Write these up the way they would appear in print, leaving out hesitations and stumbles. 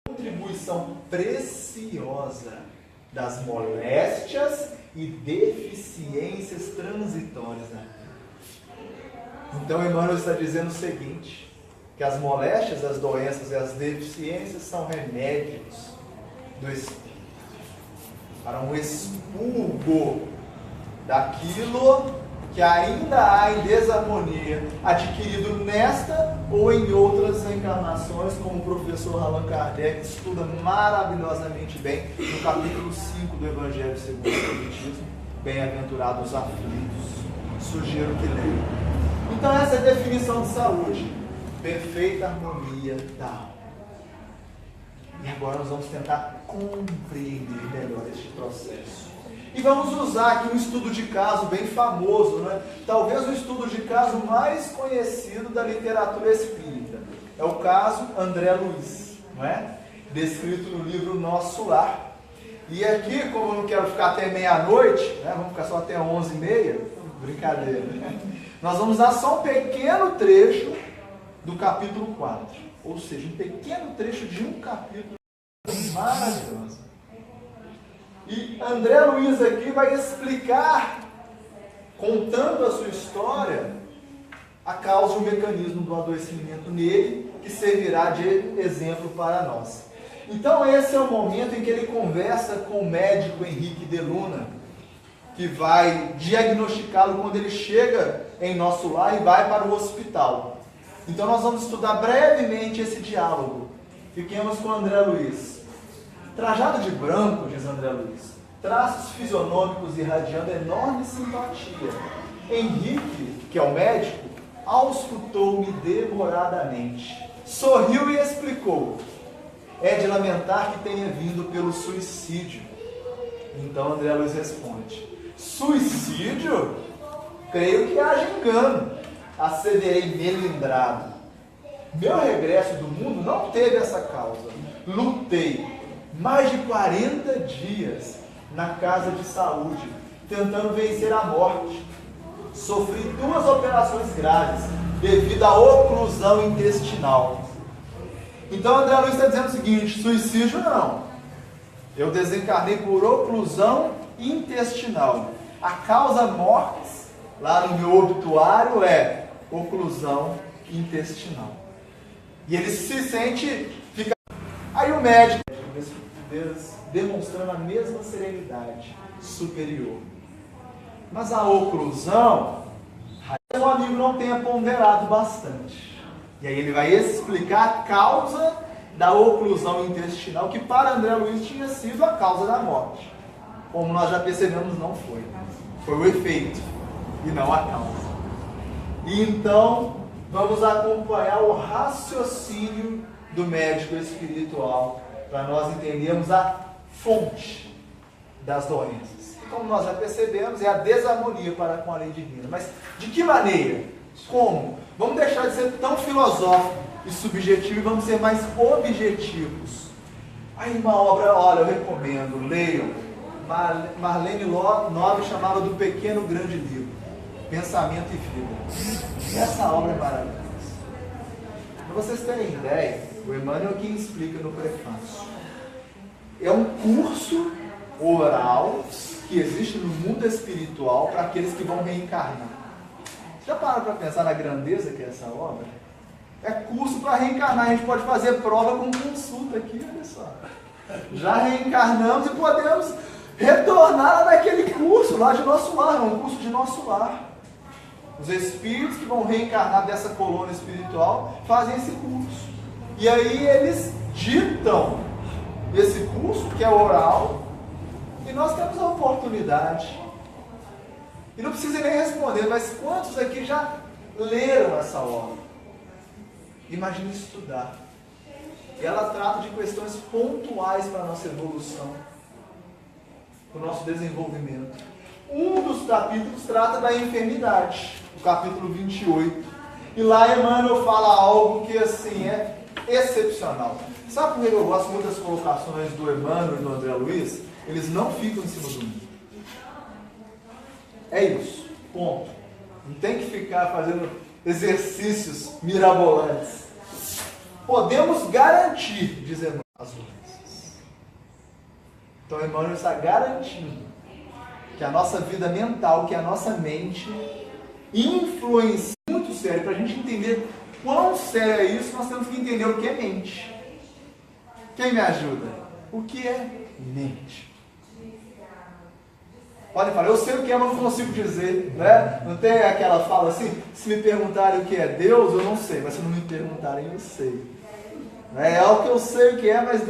Contribuição preciosa das moléstias e deficiências transitórias. Então, Emmanuel está dizendo o seguinte, que as moléstias, as doenças e as deficiências são remédios do Espírito para um expurgo daquilo que ainda há em desarmonia, adquirido nesta ou em outras encarnações, como o professor Allan Kardec estuda maravilhosamente bem no capítulo 5 do Evangelho segundo o Espiritismo, Bem-aventurados os aflitos. Sugiro que leiam. Então essa é a definição de saúde, perfeita harmonia da alma. E agora nós vamos tentar compreender melhor este processo. E vamos usar aqui um estudo de caso bem famoso, né? Talvez o estudo de caso mais conhecido da literatura espírita. É o caso André Luiz, não é? Descrito no livro Nosso Lar. E aqui, como eu não quero ficar até meia-noite, né? Vamos ficar só até 11h30, brincadeira, né? Nós vamos dar só um pequeno trecho do capítulo 4. Ou seja, um pequeno trecho de um capítulo maravilhoso. E André Luiz aqui vai explicar, contando a sua história, a causa e o mecanismo do adoecimento nele, que servirá de exemplo para nós. Então esse é o momento em que ele conversa com o médico Henrique de Luna, que vai diagnosticá-lo quando ele chega em Nosso Lar e vai para o hospital. Então nós vamos estudar brevemente esse diálogo. Fiquemos com André Luiz. Trajado de branco, diz André Luiz, traços fisionômicos irradiando enorme simpatia. Henrique, que é o médico, auscultou-me demoradamente. Sorriu e explicou. É de lamentar que tenha vindo pelo suicídio. Então André Luiz responde. Suicídio? Creio que haja engano. Asseverei melindrado. Meu regresso do mundo não teve essa causa. Lutei mais de 40 dias na casa de saúde, tentando vencer a morte. Sofri 2 operações graves devido à oclusão intestinal. Então André Luiz está dizendo o seguinte, suicídio não. Eu desencarnei por oclusão intestinal. A causa mortis, lá no meu obituário, é oclusão intestinal. E ele se sente... Aí o médico, demonstrando a mesma serenidade superior. Mas a oclusão, o amigo não tenha ponderado bastante. E aí ele vai explicar a causa da oclusão intestinal, que para André Luiz tinha sido a causa da morte. Como nós já percebemos, não foi. Foi o efeito e não a causa. E então, vamos acompanhar o raciocínio do médico espiritual, para nós entendermos a fonte das doenças. E como nós já percebemos, é a desarmonia para com a lei divina. Mas de que maneira? Como? Vamos deixar de ser tão filosófico e subjetivo e vamos ser mais objetivos. Aí uma obra, olha, eu recomendo, leiam. Marlene Nobre chamava do Pequeno Grande Livro, Pensamento e Vida. Essa obra é maravilhosa. Para vocês terem ideia, o Emmanuel que explica no prefácio. É um curso oral que existe no mundo espiritual para aqueles que vão reencarnar. Já pararam para pensar na grandeza que é essa obra? É curso para reencarnar. A gente pode fazer prova com consulta aqui, olha só. Já reencarnamos e podemos retornar naquele curso lá de Nosso Lar. É um curso de Nosso Lar. Os espíritos que vão reencarnar dessa colônia espiritual fazem esse curso. E aí eles ditam esse curso, que é oral, e nós temos a oportunidade. E não precisa nem responder, mas quantos aqui já leram essa obra? Imagine estudar. E ela trata de questões pontuais para a nossa evolução, para o nosso desenvolvimento. Um dos capítulos trata da enfermidade, o capítulo 28. E lá Emmanuel fala algo que assim é excepcional. Sabe por que eu gosto muito das colocações do Emmanuel e do André Luiz? Eles não ficam em cima do mundo. É isso, ponto. Não tem que ficar fazendo exercícios mirabolantes. Podemos garantir, diz Emmanuel, as doenças. Então Emmanuel está garantindo que a nossa vida mental, que a nossa mente influencia muito sério. Para a gente entender quão sério é isso, nós temos que entender o que é mente. Quem me ajuda? O que é mente? Podem falar, eu sei o que é, mas não consigo dizer, né? Não tem aquela fala assim, se me perguntarem o que é Deus, eu não sei, mas se não me perguntarem, eu sei. É algo que eu sei o que é, mas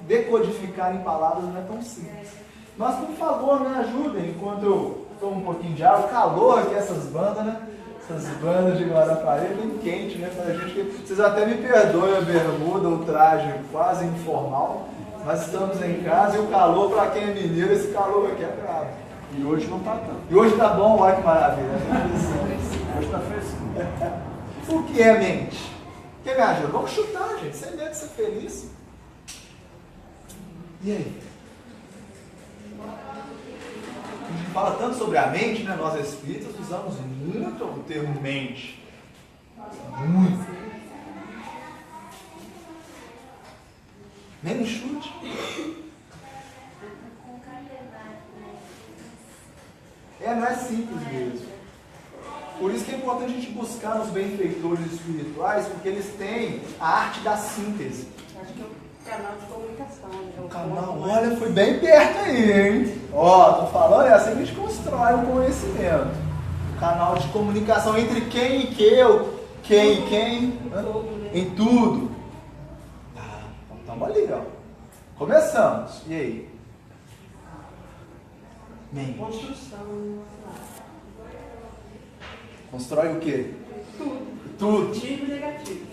decodificar em palavras não é tão simples. Mas, por favor, me ajudem, enquanto eu tomo um pouquinho de água, o calor aqui, essas bandas, né? Essas bandas de Guarapari, é bem quente, né? Pra gente, vocês até me perdoem a bermuda, o traje quase informal. Nós estamos em casa e o calor, para quem é mineiro, esse calor aqui é bravo. E hoje não está tanto. E hoje tá bom, olha que maravilha. Hoje está fresquinho. O que é mente? Quem me ajuda? Vamos chutar, gente, sem medo de ser feliz. E aí? A gente fala tanto sobre a mente, né? Nós espíritas usamos muito o termo mente. Muito. Nem me chute. Não é simples mesmo. Por isso que é importante a gente buscar nos benfeitores espirituais, porque eles têm a arte da síntese. Acho que é o canal de comunicação. O canal, olha, foi bem perto aí, hein? Ó, tô falando, é assim que a gente constrói o conhecimento. O canal de comunicação entre quem e que, quem e quem, em tudo. Estamos ali, ó. Começamos. E aí? Mente. Construção. Constrói o quê? Tudo. Tudo. Positivo e negativo.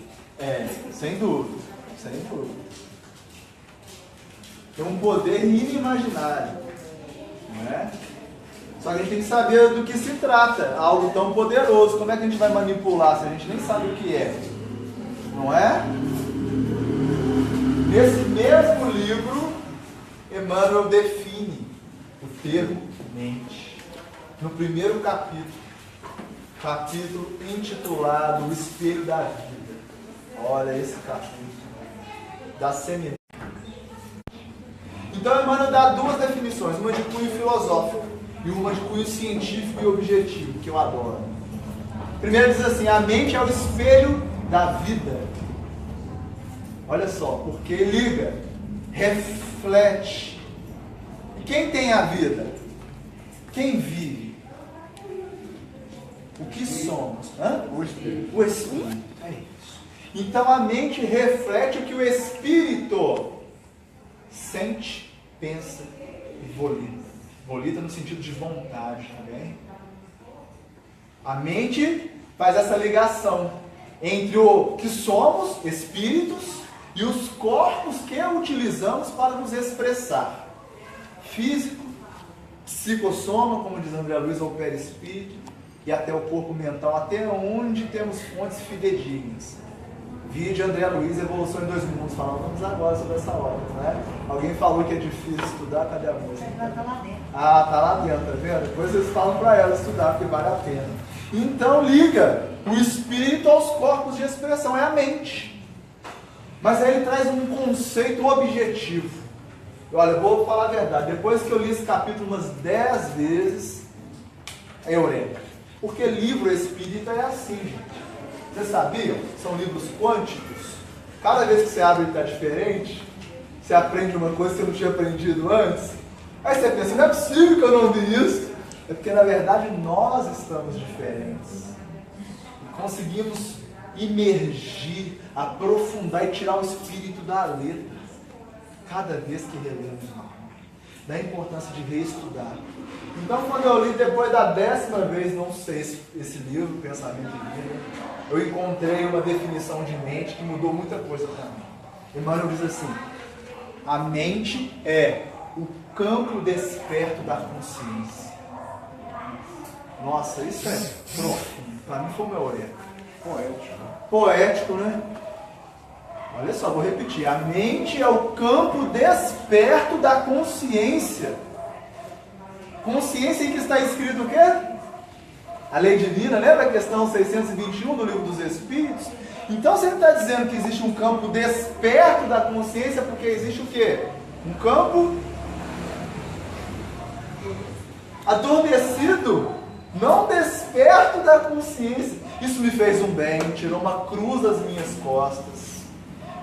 Sem dúvida. Sem dúvida. Tem um poder inimaginável. Não é? Só que a gente tem que saber do que se trata. Algo tão poderoso. Como é que a gente vai manipular se a gente nem sabe o que é? Não é? Nesse mesmo livro, Emmanuel define o termo mente. No primeiro capítulo intitulado O Espelho da Vida. Olha esse capítulo. Da seminário. Então, Emmanuel dá duas definições, uma de cunho filosófico e uma de cunho científico e objetivo, que eu adoro. Primeiro diz assim, a mente é o espelho da vida. Olha só, porque liga, reflete. E quem tem a vida? Quem vive? O que somos? O espírito. O espírito. É isso. Então a mente reflete o que o espírito sente, pensa e volita. Volita no sentido de vontade também. A mente faz essa ligação entre o que somos, espíritos, e os corpos que utilizamos para nos expressar. Físico, psicossoma, como diz André Luiz, ou perispírito, e até o corpo mental, até onde temos fontes fidedignas. Vídeo André Luiz, Evolução em 2 Mundos, falamos agora sobre essa obra, né? Alguém falou que é difícil estudar, cadê a música? Tá lá dentro. Ah, tá lá dentro, tá vendo? Depois vocês falam para ela estudar, porque vale a pena. Então liga o espírito aos corpos de expressão, é a mente. Mas aí ele traz um conceito objetivo. Olha, eu vou falar a verdade, depois que eu li esse capítulo umas 10 vezes, é eureka. Porque livro espírita é assim, gente. Vocês sabiam? São livros quânticos. Cada vez que você abre ele está diferente. Você aprende uma coisa que você não tinha aprendido antes. Aí você pensa, não é possível que eu não vi isso. É porque na verdade nós estamos diferentes. E conseguimos imergir, aprofundar e tirar o espírito da letra. Cada vez que relemos algo. Da importância de reestudar. Então quando eu li depois da 10ª vez, não sei, esse livro, Pensamento e Vida, eu encontrei uma definição de mente que mudou muita coisa para mim. Emmanuel diz assim, a mente é o campo desperto da consciência. Nossa, isso é profundo. Para mim foi o meu eureka. Poético, né? Olha só, vou repetir. A mente é o campo desperto da consciência. Consciência em que está escrito o quê? A lei divina, lembra a questão 621 do Livro dos Espíritos? Então você está dizendo que existe um campo desperto da consciência, porque existe o quê? Um campo adormecido, não desperto da consciência. Isso me fez um bem, tirou uma cruz das minhas costas,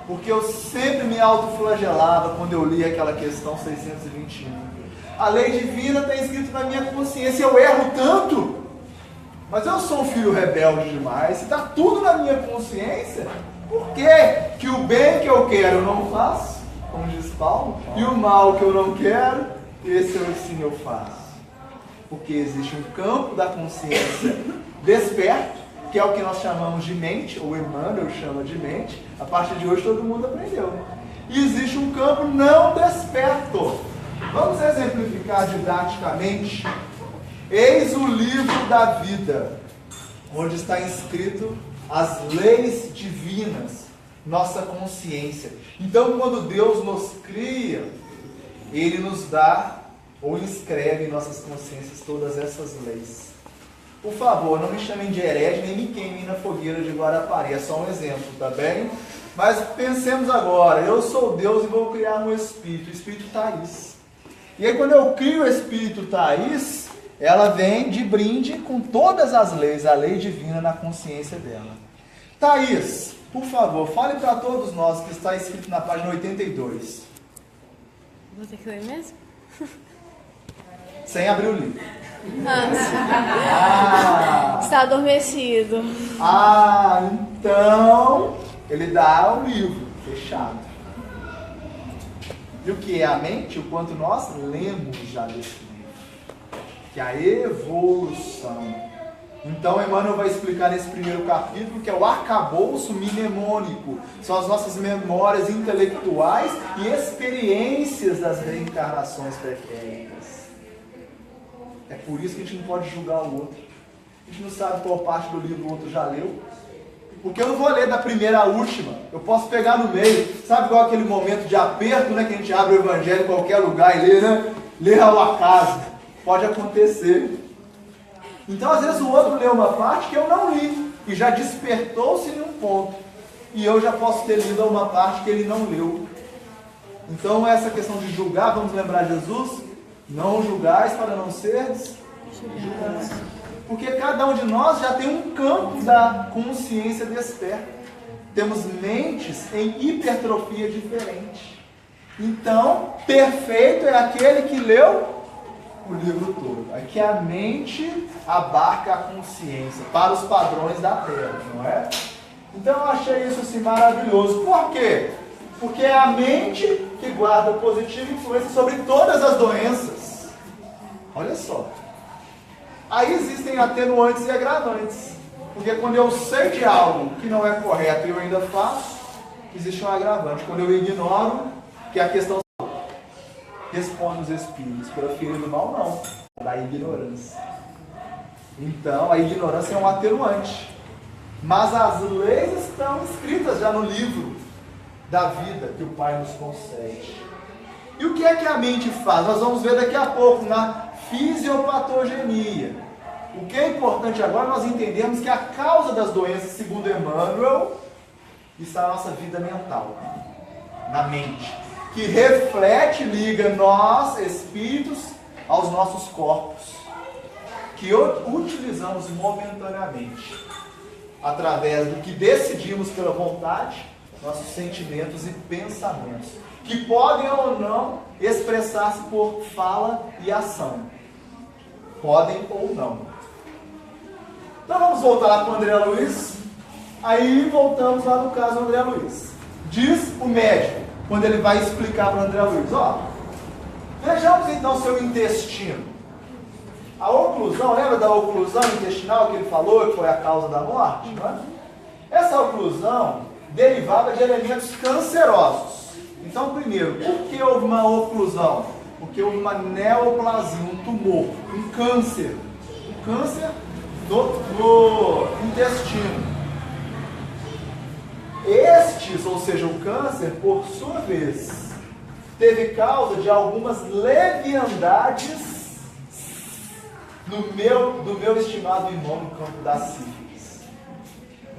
porque eu sempre me autoflagelava quando eu li aquela questão 621. A lei divina está escrito na minha consciência, eu erro tanto, mas eu sou um filho rebelde demais, se está tudo na minha consciência, por que o bem que eu quero eu não faço, como diz Paulo, e o mal que eu não quero, esse eu faço? Porque existe um campo da consciência desperto, que é o que nós chamamos de mente, ou Emmanuel chama de mente. A partir de hoje todo mundo aprendeu. E existe um campo não desperto. Vamos exemplificar didaticamente. Eis o livro da vida, onde está escrito as leis divinas, nossa consciência. Então, quando Deus nos cria, Ele nos dá ou inscreve em nossas consciências todas essas leis. Por favor, não me chamem de herege, nem me queimem na fogueira de Guarapari. É só um exemplo, tá bem? Mas pensemos agora, eu sou Deus e vou criar um espírito, o espírito Thaís. E aí quando eu crio o espírito Thaís, ela vem de brinde com todas as leis, a lei divina na consciência dela. Thaís, por favor, fale para todos nós que está escrito na página 82. Vou ter que ler mesmo? Sem abrir o livro. Está adormecido. Então ele dá o livro fechado. E o que é a mente? O quanto nós lemos já desse livro, que é a evolução. Então Emmanuel vai explicar nesse primeiro capítulo que é o arcabouço mnemônico. São as nossas memórias intelectuais e experiências das reencarnações pretéritas. É por isso que a gente não pode julgar o outro. A gente não sabe qual parte do livro o outro já leu. Porque eu não vou ler da primeira à última. Eu posso pegar no meio. Sabe igual aquele momento de aperto, né? Que a gente abre o evangelho em qualquer lugar e lê, né? Lê ao acaso. Pode acontecer. Então, às vezes, o outro lê uma parte que eu não li. E já despertou-se em um ponto. E eu já posso ter lido uma parte que ele não leu. Então, essa questão de julgar, vamos lembrar Jesus... Não julgais para não seres julgados. Porque cada um de nós já tem um campo da consciência desperta. Temos mentes em hipertrofia diferente. Então, perfeito é aquele que leu o livro todo. Aqui a mente abarca a consciência para os padrões da Terra, não é? Então eu achei isso assim maravilhoso. Por quê? Porque é a mente que guarda positiva influência sobre todas as doenças. Olha só. Aí existem atenuantes e agravantes. Porque quando eu sei de algo que não é correto e eu ainda faço, existe um agravante. Quando eu ignoro, que é a questão responde os espíritos pela ferida do mal, não. Da ignorância. Então, a ignorância é um atenuante. Mas as leis estão escritas já no livro da vida que o Pai nos concede. E o que é que a mente faz? Nós vamos ver daqui a pouco na fisiopatogenia. O que é importante agora nós entendemos que a causa das doenças, segundo Emmanuel, está na nossa vida mental, na mente, que reflete, liga nós, espíritos, aos nossos corpos, que utilizamos momentaneamente, através do que decidimos pela vontade, nossos sentimentos e pensamentos, que podem ou não expressar-se por fala e ação. Podem ou não. Então vamos voltar lá com o André Luiz. Aí voltamos lá no caso do André Luiz. Diz o médico, quando ele vai explicar para o André Luiz, vejamos então seu intestino. A oclusão, lembra da oclusão intestinal que ele falou, que foi a causa da morte? Não é? Essa oclusão derivava de elementos cancerosos. Então, primeiro, por que houve uma oclusão? Porque houve uma neoplasia, um tumor, um câncer. Um câncer do intestino. Estes, ou seja, o câncer, por sua vez, teve causa de algumas leviandades do meu estimado irmão no campo da sífilis.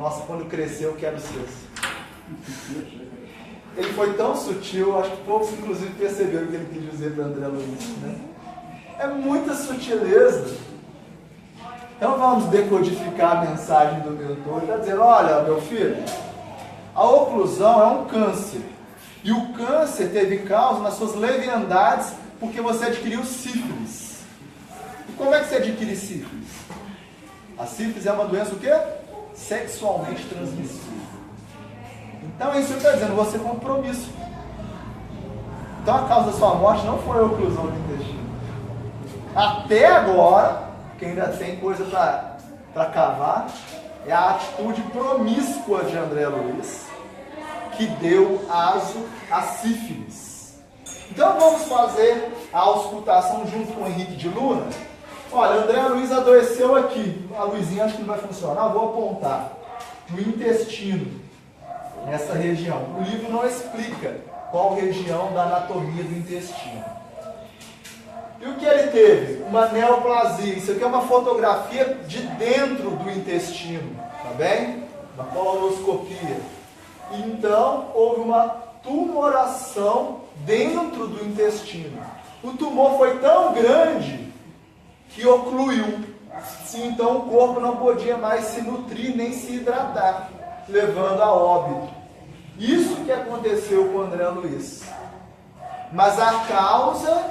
Nossa, quando crescer eu quero ser assim. Ele foi tão sutil, acho que poucos inclusive perceberam o que ele quis dizer para André Luiz, né? É muita sutileza. Então vamos decodificar a mensagem do mentor. Ele está dizendo, olha meu filho, a oclusão é um câncer. E o câncer teve causa nas suas leviandades porque você adquiriu sífilis. E como é que você adquire sífilis? A sífilis é uma doença o quê? Sexualmente transmissível. Então é isso que ele está dizendo, você compromisso. Então a causa da sua morte não foi a oclusão do intestino. Até agora, que ainda tem coisa para cavar, é a atitude promíscua de André Luiz que deu aso à sífilis. Então vamos fazer a auscultação junto com o Henrique de Luna. Olha, André Luiz adoeceu aqui. A luzinha acho que não vai funcionar, eu vou apontar. No intestino, nessa região. O livro não explica qual região da anatomia do intestino. E o que ele teve? Uma neoplasia. Isso aqui é uma fotografia de dentro do intestino, tá bem? Uma colonoscopia. Então, houve uma tumoração dentro do intestino. O tumor foi tão grande que ocluiu. Então, o corpo não podia mais se nutrir nem se hidratar, levando a óbito. Isso que aconteceu com André Luiz. Mas a causa,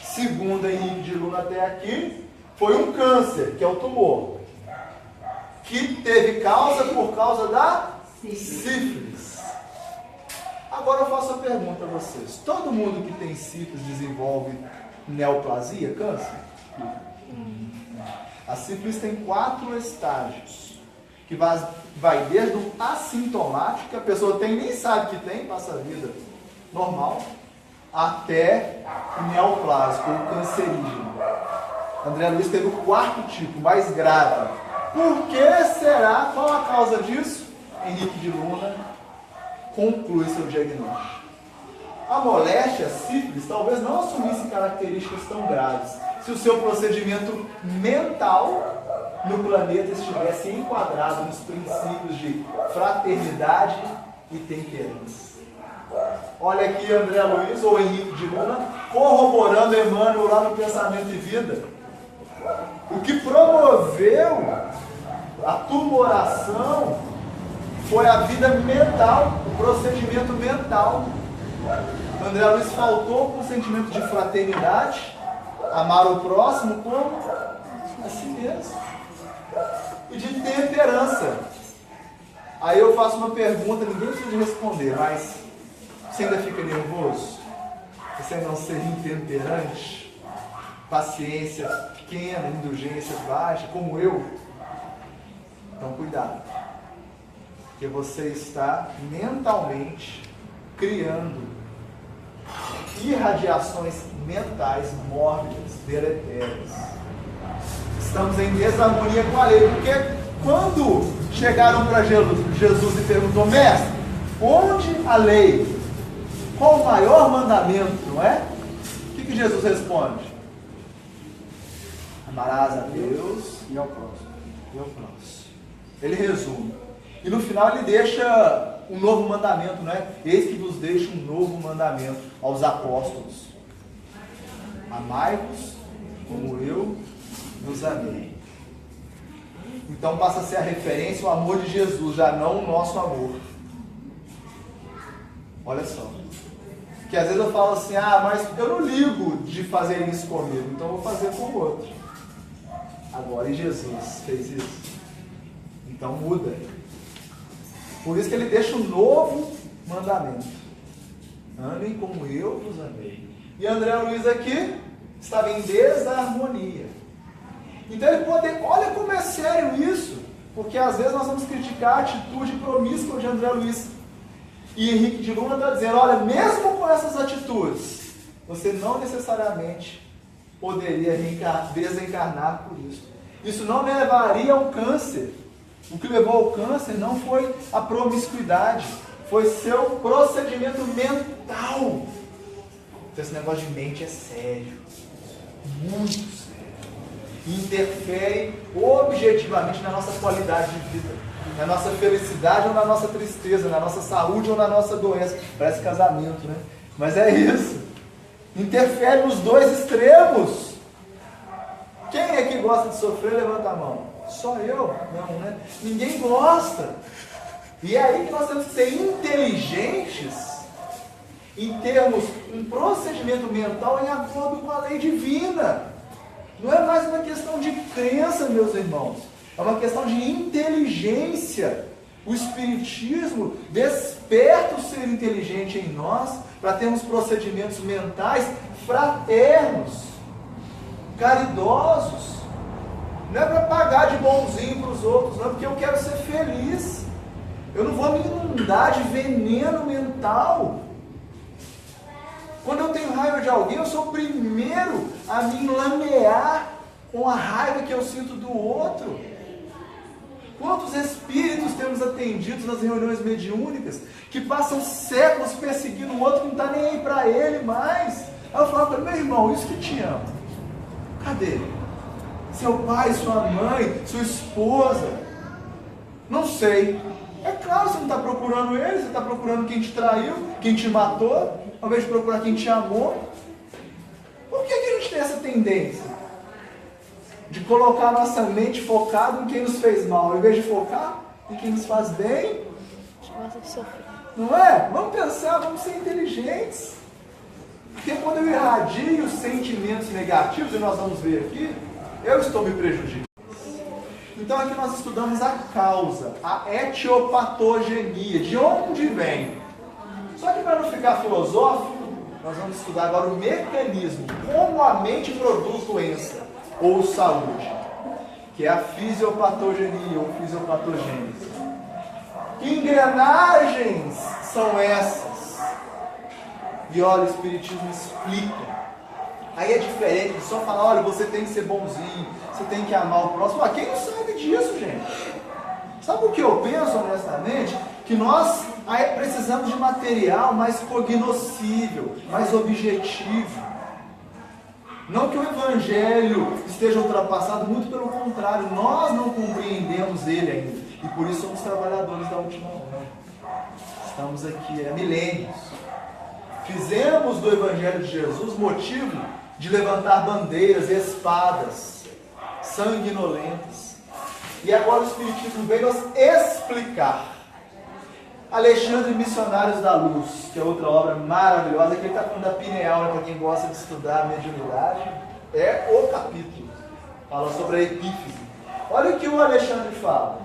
segundo Henrique de Luna até aqui, foi um câncer, que é o tumor, que teve causa por causa da sífilis. Agora eu faço a pergunta a vocês. Todo mundo que tem sífilis desenvolve neoplasia, câncer? A sífilis tem 4 estágios, que vai desde o assintomático, que a pessoa tem nem sabe que tem, passa a vida normal, até o neoplásico, o cancerígeno. André Luiz teve o 4º tipo, mais grave. Por que será? Qual a causa disso? Henrique de Luna conclui seu diagnóstico. A moléstia, a sífilis, talvez não assumisse características tão graves se o seu procedimento mental no planeta estivesse enquadrado nos princípios de fraternidade e temperança. Olha aqui André Luiz ou Henrique de Luna corroborando Emmanuel lá no Pensamento e Vida. O que promoveu a tumoração foi a vida mental, o procedimento mental. André Luiz faltou com o sentimento de fraternidade, amar o próximo como a si mesmo, e de temperança. Aí eu faço uma pergunta, ninguém precisa responder, mas você ainda fica nervoso? Você não ser intemperante? Paciência pequena, indulgência baixa, como eu? Então cuidado, porque você está mentalmente criando irradiações mentais mórbidas, deletérias. Estamos em desarmonia com a lei, porque quando chegaram para Jesus e perguntou, mestre, onde a lei? Qual o maior mandamento, não é? O que Jesus responde? Amarás a Deus E ao próximo. e ao próximo. Ele resume. E no final ele deixa um novo mandamento, não é? Eis que vos deixo um novo mandamento aos apóstolos. Amai-vos como eu vos amei. Então passa a ser a referência ao amor de Jesus, já não o nosso amor. Olha só. Que às vezes eu falo assim, mas eu não ligo de fazer isso comigo, então eu vou fazer com o outro. Agora, e Jesus fez isso? Então muda. Por isso que ele deixa um novo mandamento. Amem como eu vos amei. E André Luiz aqui estava em desarmonia. Então ele pode, olha como é sério isso, porque às vezes nós vamos criticar a atitude promíscua de André Luiz. E Henrique de Luna está dizendo, olha, mesmo com essas atitudes, você não necessariamente poderia desencarnar por isso. Isso não levaria ao câncer. O que levou ao câncer não foi a promiscuidade, foi seu procedimento mental. Então esse negócio de mente é sério, muito sério. e interfere objetivamente na nossa qualidade de vida, na nossa felicidade ou na nossa tristeza, na nossa saúde ou na nossa doença. Parece casamento, né? Mas é isso. Interfere nos dois extremos. Quem é que gosta de sofrer? Levanta a mão. Só eu? Não, né? Ninguém gosta. E é aí que nós temos que ser inteligentes em termos um procedimento mental em acordo com a lei divina. Não é mais uma questão de crença, meus irmãos. É uma questão de inteligência. O Espiritismo desperta o ser inteligente em nós para termos procedimentos mentais fraternos, caridosos. Não é para pagar de bonzinho para os outros, não, porque eu quero ser feliz. Eu não vou me inundar de veneno mental. Quando eu tenho raiva de alguém, eu sou o primeiro a me enlamear com a raiva que eu sinto do outro. Quantos espíritos temos atendidos nas reuniões mediúnicas que passam séculos perseguindo o outro que não está nem aí para ele mais? Aí eu falo para ele, meu irmão, isso que te ama, cadê? Seu pai, sua mãe, sua esposa? Não sei. É claro, você não está procurando ele, você está procurando quem te traiu, quem te matou, ao invés de procurar quem te amou. Por que a gente tem essa tendência de colocar a nossa mente focada em quem nos fez mal, ao invés de focar em quem nos faz bem? Gosta de sofrer. Não é? Vamos pensar, vamos ser inteligentes. Porque quando eu irradio os sentimentos negativos, e nós vamos ver aqui, eu estou me prejudicando. Então aqui nós estudamos a causa, a etiopatogenia, de onde vem. Só que para não ficar filosófico, nós vamos estudar agora o mecanismo, como a mente produz doença ou saúde, que é a fisiopatogenia ou fisiopatogênese. Que engrenagens são essas? E olha, o Espiritismo explica. Aí é diferente de só falar, olha, você tem que ser bonzinho, você tem que amar o próximo. Quem não sabe disso, gente? Sabe o que eu penso, honestamente? Que nós precisamos de material mais cognoscível, mais objetivo. Não que o Evangelho esteja ultrapassado, muito pelo contrário, nós não compreendemos ele ainda. E por isso somos trabalhadores da última hora. Estamos aqui há milênios. Fizemos do Evangelho de Jesus motivo de levantar bandeiras, espadas, sanguinolentas. E agora o Espiritismo vem nos explicar. Alexandre Missionários da Luz, que é outra obra maravilhosa, que ele está falando da pineal, né, para quem gosta de estudar a mediunidade, é o capítulo. Fala sobre a epífise. Olha o que o Alexandre fala.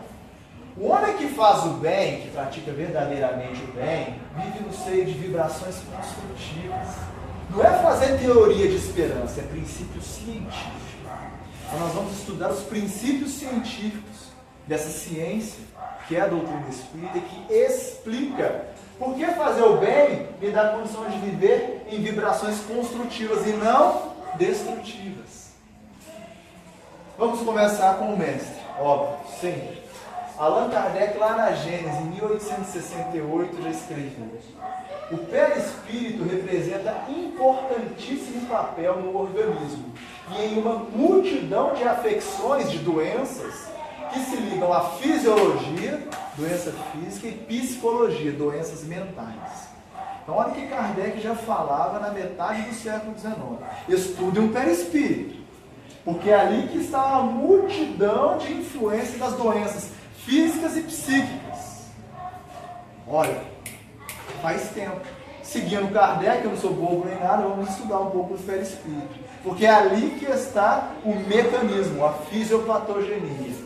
O homem que faz o bem, que pratica verdadeiramente o bem, vive no seio de vibrações construtivas. Não é fazer teoria de esperança, é princípio científico. Então nós vamos estudar os princípios científicos dessa ciência, que é a doutrina espírita, que explica por que fazer o bem me dá condições de viver em vibrações construtivas e não destrutivas. Vamos começar com o mestre, óbvio, sempre. Allan Kardec, lá na Gênesis, em 1868, já escreveu: o perispírito representa importantíssimo papel no organismo e em uma multidão de afecções, de doenças, que se ligam à fisiologia, doença física, e psicologia, doenças mentais. Então, olha que Kardec já falava na metade do século XIX. Estudem o perispírito, porque é ali que está a multidão de influências das doenças físicas e psíquicas. Olha, faz tempo. Seguindo Kardec, eu não sou bobo nem nada, vamos estudar um pouco o perispírito, porque é ali que está o mecanismo, a fisiopatogenia.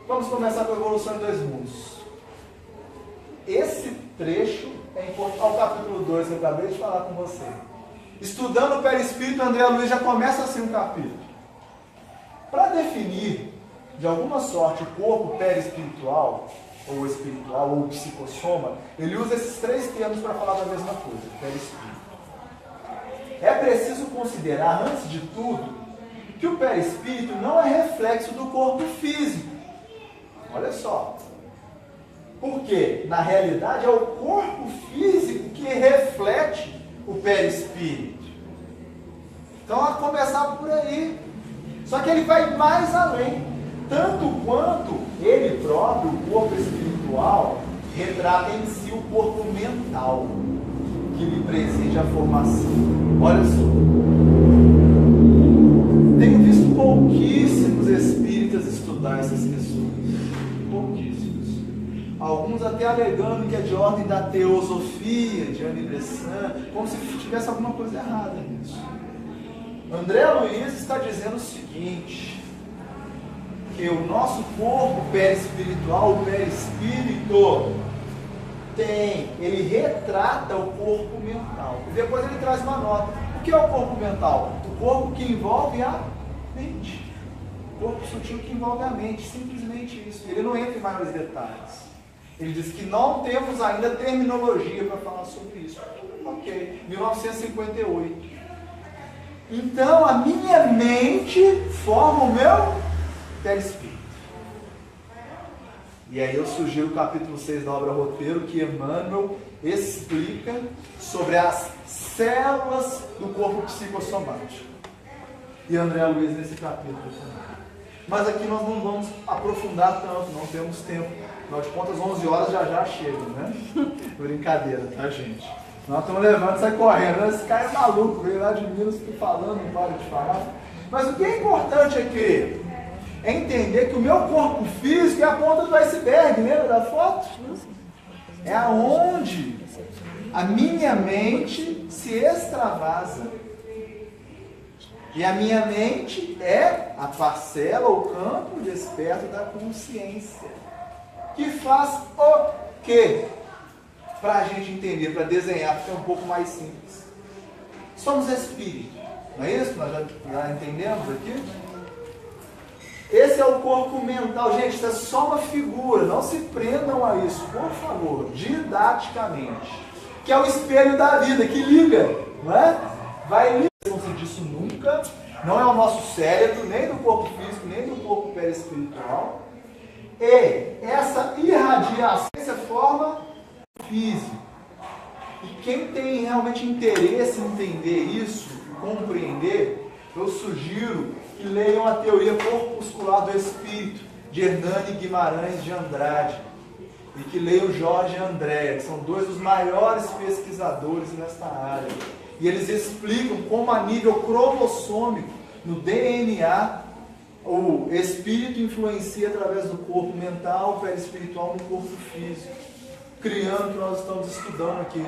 Vamos começar com a evolução em dois mundos. Esse trecho é importante. Ao capítulo 2 que eu acabei de falar com você. Estudando o perispírito, André Luiz já começa assim um capítulo. Para definir, de alguma sorte, o corpo perispiritual, ou espiritual, ou psicossoma, ele usa esses três termos para falar da mesma coisa, perispírito. É preciso considerar, antes de tudo, que o perispírito não é reflexo do corpo físico. Olha só. Porque, na realidade, é o corpo físico que reflete o perispírito. Então, a começar por aí. Só que ele vai mais além. Tanto quanto ele próprio, o corpo espiritual, retrata em si o corpo mental, que lhe preside a formação. Olha só. Tenho visto pouquíssimos espíritas estudar essas questões. Pouquíssimos. Alguns até alegando que é de ordem da teosofia, de Anne Besant, como se tivesse alguma coisa errada nisso. André Luiz está dizendo o seguinte, que o nosso corpo perispiritual, o perispírito, ele retrata o corpo mental. E depois ele traz uma nota. O que é o corpo mental? O corpo que envolve a mente. O corpo sutil que envolve a mente, simplesmente isso. Ele não entra em maiores detalhes. Ele diz que não temos ainda terminologia para falar sobre isso. Ok, 1958. Então, a minha mente forma o meu perispírito. E aí eu sugiro o capítulo 6 da obra Roteiro, que Emmanuel explica sobre as células do corpo psicossomático. E André Luiz nesse capítulo também. Mas aqui nós não vamos aprofundar tanto, não temos tempo. Afinal de contas, 11 horas já chegam, né? Brincadeira, tá, gente? Nós estamos levando e sai correndo. Esse cara é maluco, veio lá de Minas, fica falando, não para de falar. Mas o que é importante aqui é entender que o meu corpo físico é a ponta do iceberg, lembra da foto? É aonde a minha mente se extravasa. E a minha mente é a parcela, o campo desperto da consciência. Que faz o quê? Para a gente entender, para desenhar, fica um pouco mais simples. Somos espírito, não é isso? Nós já entendemos aqui? Esse é o corpo mental. Gente, isso é só uma figura, não se prendam a isso, por favor, didaticamente. Que é o espelho da vida, que liga, não é? Vai ligar, não sei disso nunca, não é o nosso cérebro, nem do corpo físico, nem do corpo perispiritual. E essa irradiação forma físico. E quem tem realmente interesse em entender isso, compreender, eu sugiro que leiam a teoria corpuscular do espírito, de Hernani Guimarães de Andrade, e que leiam Jorge André, que são dois dos maiores pesquisadores nesta área. E eles explicam como a nível cromossômico, no DNA, o espírito influencia através do corpo mental, perispiritual no corpo físico, criando o que nós estamos estudando aqui.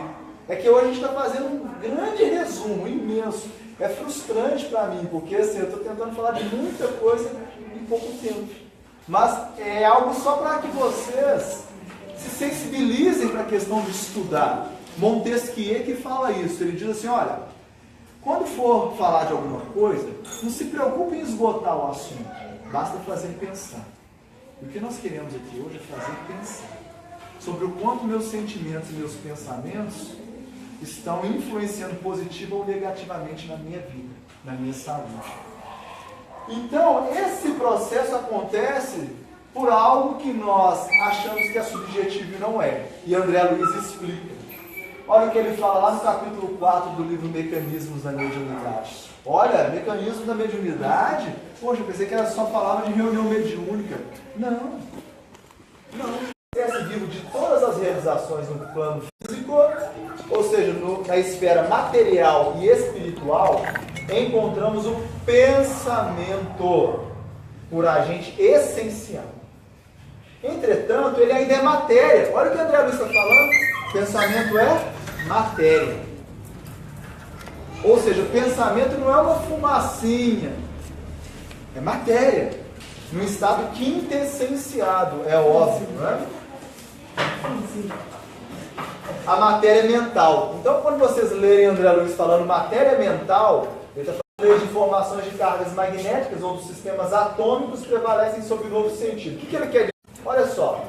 É que hoje a gente está fazendo um grande resumo, imenso. É frustrante para mim, porque assim, eu estou tentando falar de muita coisa em pouco tempo. Mas é algo só para que vocês se sensibilizem para a questão de estudar. Montesquieu que fala isso. Ele diz assim, olha, quando for falar de alguma coisa, não se preocupe em esgotar o assunto. Basta fazer pensar. E o que nós queremos aqui hoje é fazer pensar sobre o quanto meus sentimentos e meus pensamentos estão influenciando positiva ou negativamente na minha vida, na minha saúde. Então, esse processo acontece por algo que nós achamos que é subjetivo e não é. E André Luiz explica. Olha o que ele fala lá no capítulo 4 do livro Mecanismos da Mediunidade. Olha, mecanismos da mediunidade? Poxa, eu pensei que era só palavra de reunião mediúnica. Não. Esse vivo de todas as realizações no plano físico, ou seja, na esfera material e espiritual, encontramos o pensamento por agente essencial. Entretanto, ele ainda é matéria. Olha o que o André Luiz está falando. Pensamento é matéria. Ou seja, pensamento não é uma fumacinha. É matéria. Num estado quintessenciado, é óbvio, não é? A matéria mental. Então, quando vocês lerem André Luiz falando matéria mental, ele está falando de informações de cargas magnéticas ou dos sistemas atômicos prevalecem sob o novo sentido. O que ele quer dizer? Olha só.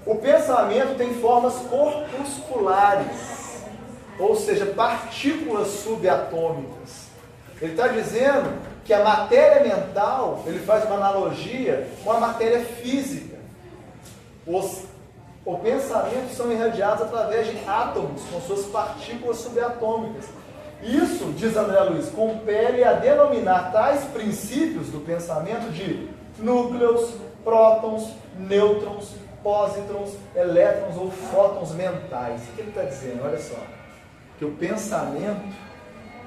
O pensamento tem formas corpusculares, ou seja, partículas subatômicas. Ele está dizendo que a matéria mental, ele faz uma analogia com a matéria física. Os pensamentos são irradiados através de átomos, com suas partículas subatômicas. Isso, diz André Luiz, compele a denominar tais princípios do pensamento de núcleos, prótons, nêutrons, pósitrons, elétrons ou fótons mentais. O que ele está dizendo? Olha só. Que o pensamento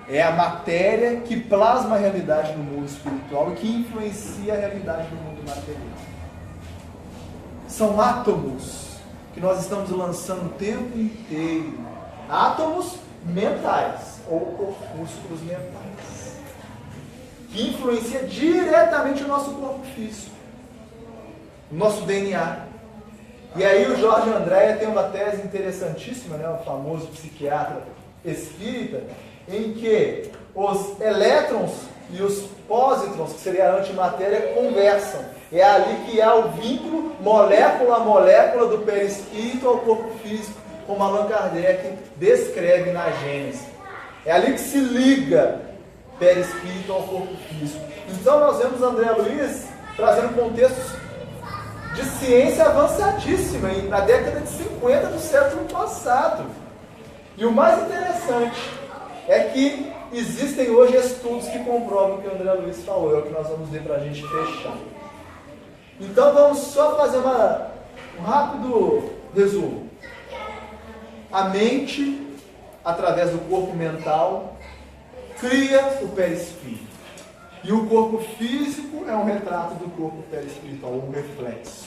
é a matéria que plasma a realidade no mundo espiritual e que influencia a realidade do mundo material. São átomos que nós estamos lançando o tempo inteiro. Átomos mentais ou corpúsculos mentais. Que influencia diretamente o nosso corpo físico. O nosso DNA. E aí o Jorge Andréa tem uma tese interessantíssima, né, o famoso psiquiatra espírita, em que os elétrons e os pósitrons, que seria a antimatéria, conversam. É ali que há o vínculo molécula a molécula do perispírito ao corpo físico, como Allan Kardec descreve na Gênese. É ali que se liga perispírito ao corpo físico. Então nós vemos André Luiz trazendo contextos de ciência avançadíssima, na década de 50 do século passado. E o mais interessante é que existem hoje estudos que comprovam o que o André Luiz falou, é o que nós vamos ver para a gente fechar. Então vamos só fazer um rápido resumo. A mente, através do corpo mental, cria o perispírito. E o corpo físico é um retrato do corpo perispiritual, um reflexo.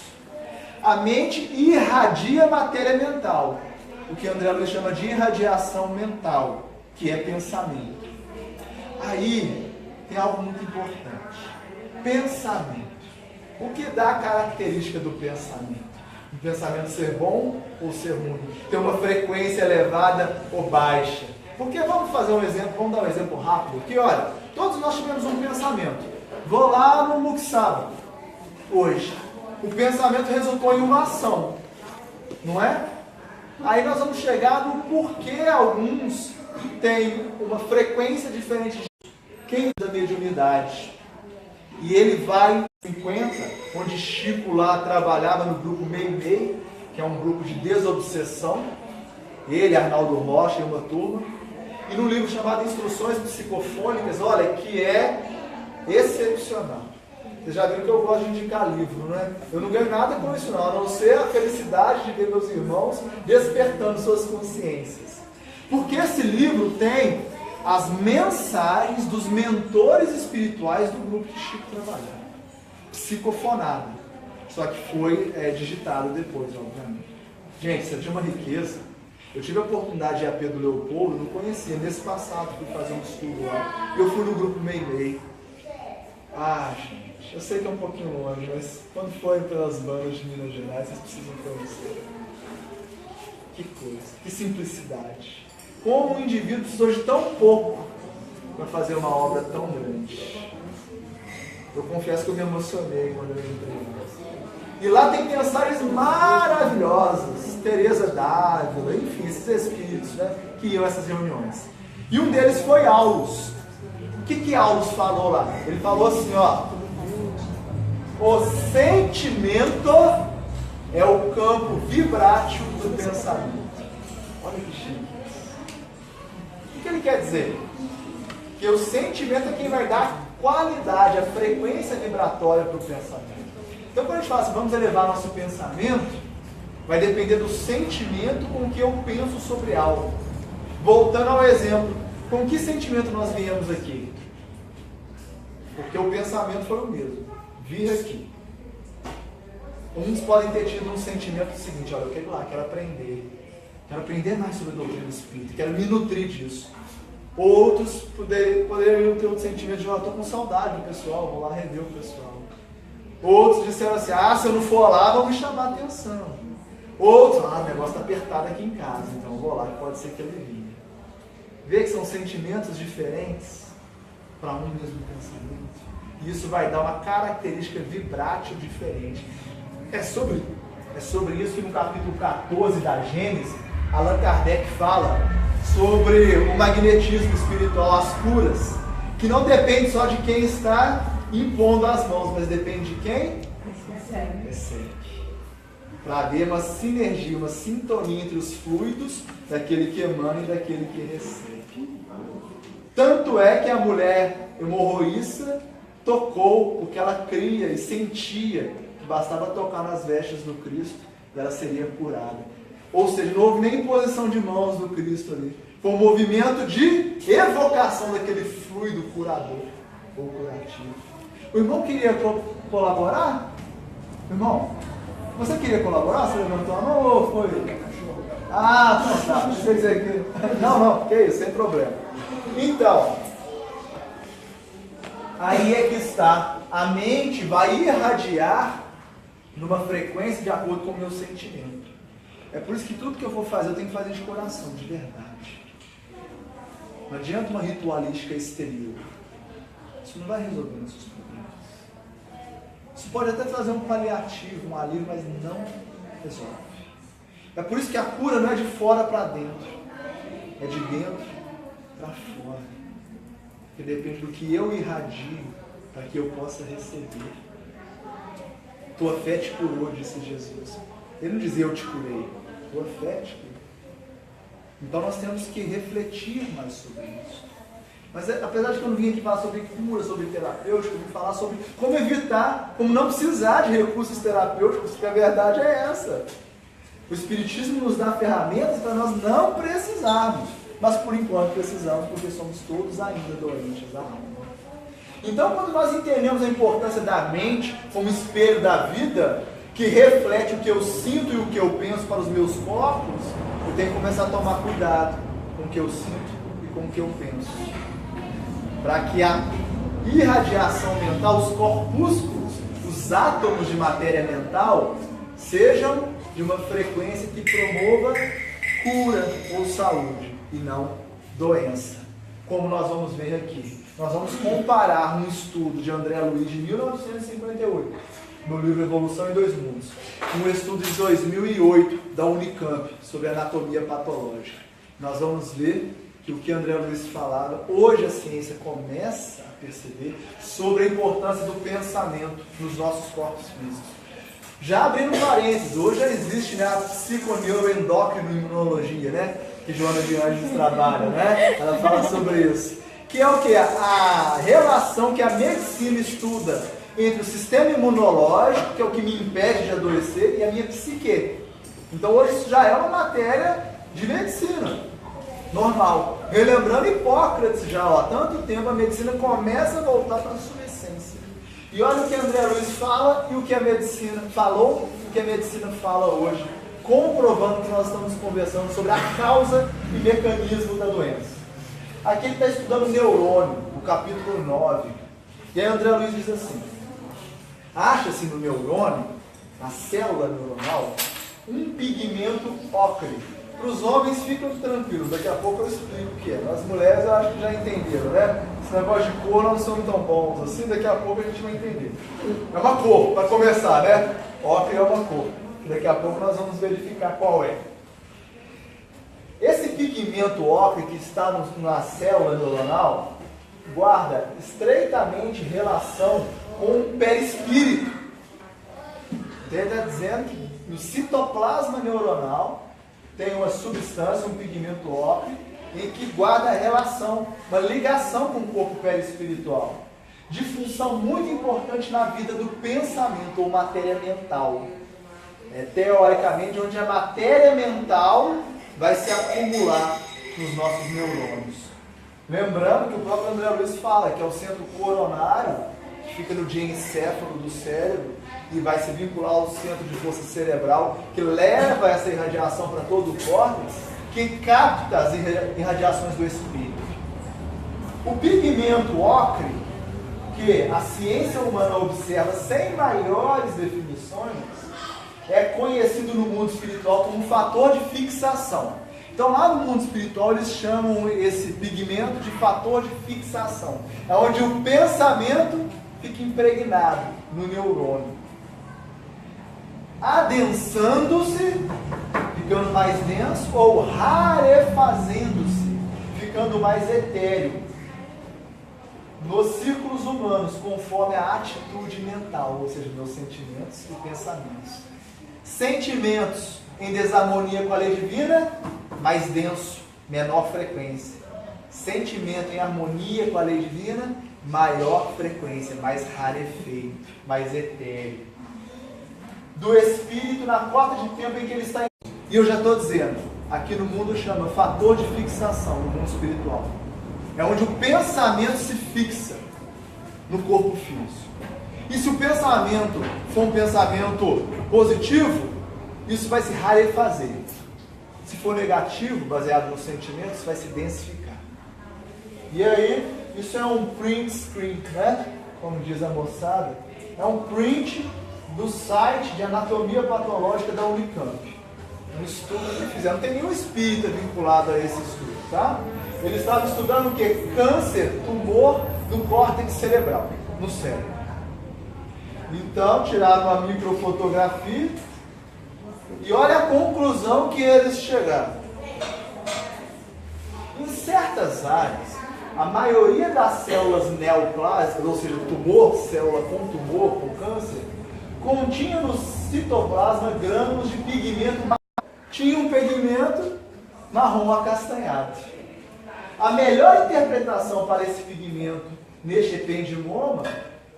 A mente irradia matéria mental, o que André Luiz chama de irradiação mental, que é pensamento. Aí tem algo muito importante. Pensamento. O que dá a característica do pensamento? O pensamento ser bom ou ser ruim? Ter uma frequência elevada ou baixa? Porque vamos fazer um exemplo, vamos dar um exemplo rápido aqui, olha, todos nós tivemos um pensamento. Vou lá no Muxaba hoje. O pensamento resultou em uma ação, não é? Aí nós vamos chegar no porquê alguns têm uma frequência diferente de quem da mediunidade. E ele vai em 50, onde Chico lá trabalhava no grupo Meimei, que é um grupo de desobsessão. Ele, Arnaldo Rocha e uma turma. E num livro chamado Instruções Psicofônicas, olha, que é excepcional. Vocês já viram que eu gosto de indicar livro, né? Eu não ganho nada com isso não, a não ser a felicidade de ver meus irmãos despertando suas consciências. Porque esse livro tem as mensagens dos mentores espirituais do grupo que Chico trabalhava. Psicofonado. Só que foi digitado depois, obviamente. Gente, isso tinha uma riqueza. Eu tive a oportunidade de ir a Pedro Leopoldo, não conhecia. Nesse passado, fui fazer um estudo lá. Eu fui no grupo Meimei. Ah, gente, eu sei que é um pouquinho longe, mas quando forem pelas bandas de Minas Gerais, vocês precisam conhecer. Que coisa, que simplicidade. Como um indivíduo precisou de tão pouco para fazer uma obra tão grande. Eu confesso que eu me emocionei quando eu entrei. E lá tem mensagens maravilhosas. Teresa d'Ávila, enfim, esses espíritos, né, que iam a essas reuniões. E um deles foi Aulus. O que Aulus falou lá? Ele falou assim, ó. O sentimento é o campo vibrátil do pensamento. Olha que chique. O que ele quer dizer? Que o sentimento é quem vai dar qualidade, a frequência vibratória para o pensamento. Então, quando a gente fala assim, vamos elevar nosso pensamento, vai depender do sentimento com que eu penso sobre algo. Voltando ao exemplo, com que sentimento nós viemos aqui? Porque o pensamento foi o mesmo. Vir aqui. Uns podem ter tido um sentimento seguinte, olha, eu quero ir lá, quero aprender mais sobre a doutrina espírita, quero me nutrir disso. Outros poderiam ter outro sentimento de, eu estou com saudade do pessoal, vou lá rever o pessoal. Outros disseram assim, se eu não for lá, vão me chamar a atenção. Outros, o negócio está apertado aqui em casa, então vou lá, pode ser que ele vinha. Vê que são sentimentos diferentes para um mesmo pensamento. E isso vai dar uma característica vibrátil diferente. É sobre isso que no capítulo 14 da Gênese, Allan Kardec fala sobre o magnetismo espiritual, as curas, que não depende só de quem está impondo as mãos, mas depende de quem? Recebe. Para haver uma sinergia, uma sintonia entre os fluidos daquele que emana e daquele que recebe. Tanto é que a mulher hemorroísta tocou, porque ela cria e sentia que bastava tocar nas vestes do Cristo e ela seria curada. Ou seja, não houve nem imposição de mãos do Cristo ali. Foi um movimento de evocação daquele fluido curador ou curativo. O irmão queria colaborar? Irmão, você queria colaborar? Você levantou a mão ou foi? Ah, então tá. Deixa eu dizer aqui. Não, que isso, sem problema. Então, aí é que está. A mente vai irradiar numa frequência de acordo com o meu sentimento. É por isso que tudo que eu vou fazer, eu tenho que fazer de coração, de verdade. Não adianta uma ritualística exterior. Isso não vai resolver nossos problemas. Isso pode até trazer um paliativo, um alívio, mas não resolve. É por isso que a cura não é de fora para dentro. É de dentro para fora. Que depende do que eu irradio para que eu possa receber. Tua fé te curou, disse Jesus. Ele não dizia eu te curei. Tua fé te curou. Então nós temos que refletir mais sobre isso. Mas apesar de que eu não vim aqui falar sobre cura, sobre terapêutico, eu vim falar sobre como evitar, como não precisar de recursos terapêuticos, porque a verdade é essa. O Espiritismo nos dá ferramentas para nós não precisarmos. Mas por enquanto precisamos, porque somos todos ainda doentes da alma. Então, quando nós entendemos a importância da mente como espelho da vida, que reflete o que eu sinto e o que eu penso para os meus corpos, eu tenho que começar a tomar cuidado com o que eu sinto e com o que eu penso. Para que a irradiação mental, os corpúsculos, os átomos de matéria mental, sejam de uma frequência que promova cura ou saúde e não doença. Como nós vamos ver aqui. Nós vamos comparar um estudo de André Luiz de 1958, no livro Evolução em Dois Mundos, com um estudo de 2008 da Unicamp sobre anatomia patológica. Nós vamos ver que o que André Luiz falava, hoje a ciência começa a perceber sobre a importância do pensamento nos nossos corpos físicos. Já abrindo parênteses, hoje já existe, né, a psiconeuroendocrinoimunologia, né, que Joana de Anjos trabalha, né? Ela fala sobre isso. Que é o que? A relação que a medicina estuda entre o sistema imunológico, que é o que me impede de adoecer, e a minha psique. Então hoje isso já é uma matéria de medicina normal. Relembrando Hipócrates já, há tanto tempo a medicina começa a voltar para a sua essência. E olha o que André Luiz fala e o que a medicina falou e o que a medicina fala hoje, comprovando que nós estamos conversando sobre a causa e mecanismo da doença. Aqui ele está estudando o neurônio, no capítulo 9. E aí André Luiz diz assim: acha-se no neurônio, na célula neuronal, um pigmento ocre. Para os homens ficam tranquilos, daqui a pouco eu explico o que é. As mulheres eu acho que já entenderam, né? Esse negócio de cor não são tão bons assim, daqui a pouco a gente vai entender. É uma cor, para começar, né? Ocre é uma cor. Daqui a pouco nós vamos verificar qual é. Esse pigmento ocre que está na célula neuronal guarda estreitamente relação com o perispírito. Ele está dizendo que no citoplasma neuronal tem uma substância, um pigmento ocre, em que guarda relação, uma ligação com o corpo perispiritual, de função muito importante na vida do pensamento ou matéria mental. Teoricamente, onde a matéria mental vai se acumular nos nossos neurônios. Lembrando que o próprio André Luiz fala que é o centro coronário, que fica no diencéfalo do cérebro, e vai se vincular ao centro de força cerebral, que leva essa irradiação para todo o córtex, que capta as irradiações do espírito. O pigmento ocre, que a ciência humana observa sem maiores definições, é conhecido no mundo espiritual como um fator de fixação. Então lá no mundo espiritual eles chamam esse pigmento de fator de fixação. É onde o pensamento fica impregnado no neurônio, adensando-se, ficando mais denso, ou rarefazendo-se, ficando mais etéreo, nos círculos humanos, conforme a atitude mental, ou seja, meus sentimentos e pensamentos. Sentimentos em desarmonia com a lei divina, mais denso, menor frequência. sentimento em harmonia com a lei divina, maior frequência, mais rarefeito, mais etéreo. Do espírito na cota de tempo em que ele está. E eu já estou dizendo, aqui no mundo chama fator de fixação, no mundo espiritual. É onde o pensamento se fixa no corpo físico. E se o pensamento for um pensamento positivo, isso vai se rarefazer. Se for negativo, baseado nos sentimentos, vai se densificar. E aí, isso é um print screen, né? Como diz a moçada. É um print do site de anatomia patológica da Unicamp. Um estudo que fizeram. Não tem nenhum espírita vinculado a esse estudo, tá? Eles estavam estudando o quê? Câncer, tumor do córtex cerebral, no cérebro. Então, tiraram uma microfotografia e olha a conclusão que eles chegaram. Em certas áreas, a maioria das células neoplásicas, ou seja, tumor, célula com tumor, com câncer, continha no citoplasma grânulos de pigmento marrom. Tinha um pigmento marrom acastanhado. A melhor interpretação para esse pigmento neste ependimoma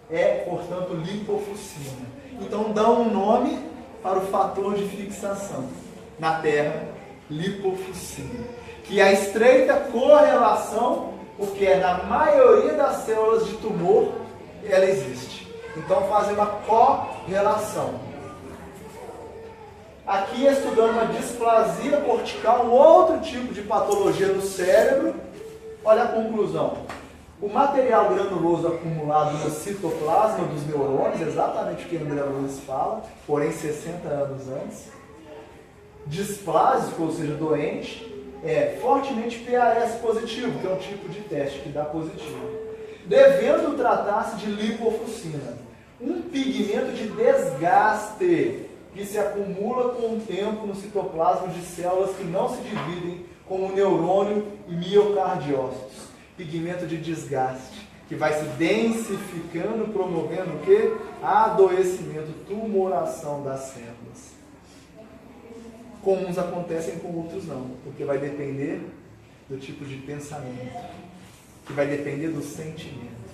é, portanto, lipofuscina. Então, dá um nome para o fator de fixação na Terra, lipofuscina, que é a estreita correlação, porque na maioria das células de tumor ela existe. Então, fazem uma correlação. Aqui, estudando a displasia cortical, um outro tipo de patologia no cérebro, olha a conclusão. O material granuloso acumulado no citoplasma dos neurônios, exatamente o que André Luiz fala, porém 60 anos antes, displásico, ou seja, doente, é fortemente PAS positivo, que é um tipo de teste que dá positivo, devendo tratar-se de lipofuscina, um pigmento de desgaste que se acumula com o tempo no citoplasma de células que não se dividem, como o neurônio e miocardiócitos. Pigmento de desgaste, que vai se densificando, promovendo o quê? Adoecimento, tumoração das células. Com uns acontecem, com outros não, porque vai depender do tipo de pensamento, que vai depender do sentimento,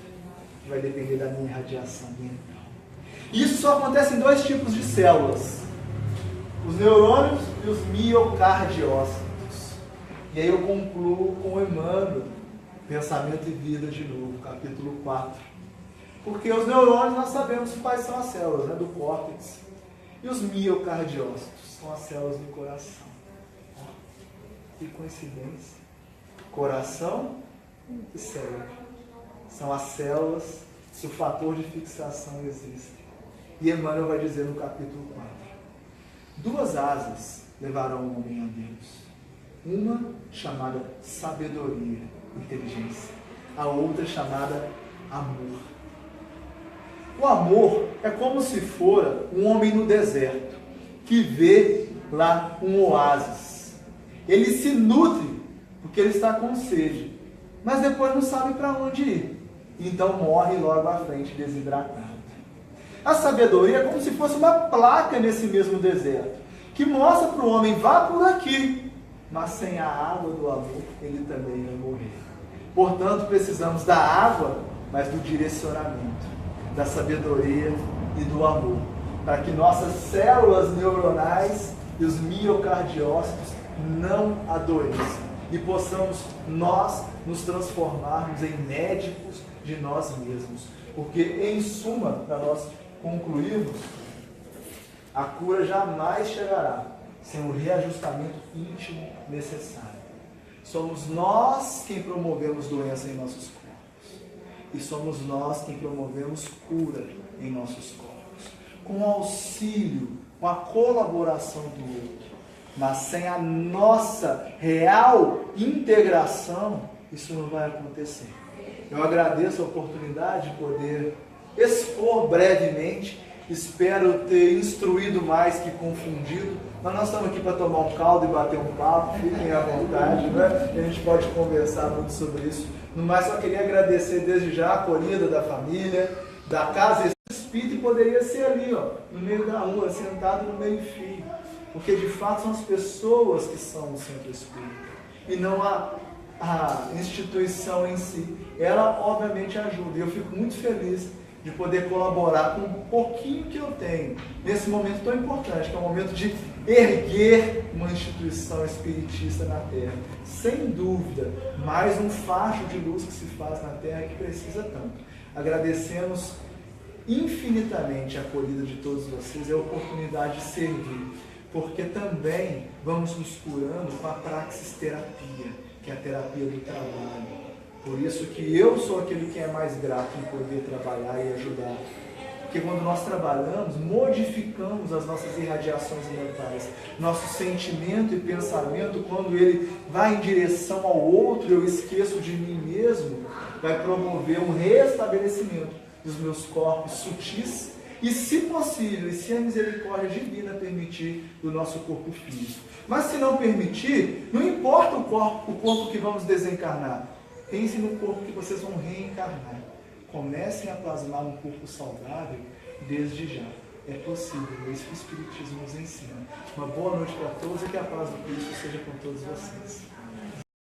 que vai depender da minha irradiação mental. Isso só acontece em dois tipos de células, os neurônios e os miocardiócitos. E aí eu concluo com Emmanuel, Pensamento e Vida de novo, capítulo 4. Porque os neurônios nós sabemos quais são as células, né, do córtex. E os miocardiócitos são as células do coração. Que coincidência. Coração e cérebro. São as células que o fator de fixação existe. E Emmanuel vai dizer no capítulo 4. 2 asas levarão o homem a Deus. Uma chamada sabedoria, inteligência. A outra chamada amor. O amor é como se fora um homem no deserto, que vê lá um oásis. Ele se nutre, porque ele está com sede, mas depois não sabe para onde ir. Então morre logo à frente, desidratado. A sabedoria é como se fosse uma placa nesse mesmo deserto, que mostra para o homem, vá por aqui, mas sem a água do amor, ele também vai morrer. Portanto, precisamos da água, mas do direcionamento, da sabedoria e do amor, para que nossas células neuronais e os miocardiócitos não adoeçam e possamos nós nos transformarmos em médicos de nós mesmos. Porque, em suma, para nós concluirmos, a cura jamais chegará sem o reajustamento íntimo necessário. Somos nós quem promovemos doença em nossos corpos. E somos nós quem promovemos cura em nossos corpos. Com o auxílio, com a colaboração do outro. Mas sem a nossa real integração, isso não vai acontecer. Eu agradeço a oportunidade de poder expor brevemente. Espero ter instruído mais que confundido. Mas nós estamos aqui para tomar um caldo e bater um papo. Fiquem à vontade, né? A gente pode conversar muito sobre isso. No mais, só queria agradecer desde já a acolhida da família, da casa espírita, e poderia ser ali, ó, no meio da rua, sentado no meio-fio. Porque de fato são as pessoas que são o centro espírita. E não a a instituição em si, ela obviamente ajuda. E eu fico muito feliz de poder colaborar com um pouquinho que eu tenho, nesse momento tão importante, que é o momento de erguer uma instituição espiritista na Terra. Sem dúvida, mais um facho de luz que se faz na Terra que precisa tanto. Agradecemos infinitamente a acolhida de todos vocês e a oportunidade de servir, porque também vamos nos curando com a praxis terapia, que é a terapia do trabalho. Por isso que eu sou aquele que é mais grato em poder trabalhar e ajudar. Porque quando nós trabalhamos, modificamos as nossas irradiações mentais. Nosso sentimento e pensamento, quando ele vai em direção ao outro, eu esqueço de mim mesmo, vai promover um restabelecimento dos meus corpos sutis e, se possível, e se a misericórdia divina permitir, do nosso corpo físico. Mas se não permitir, não importa o corpo que vamos desencarnar. Pense no corpo que vocês vão reencarnar. Comecem a plasmar um corpo saudável desde já. É possível, é isso que o Espiritismo nos ensina. Uma boa noite para todos e que a paz do Cristo seja com todos vocês.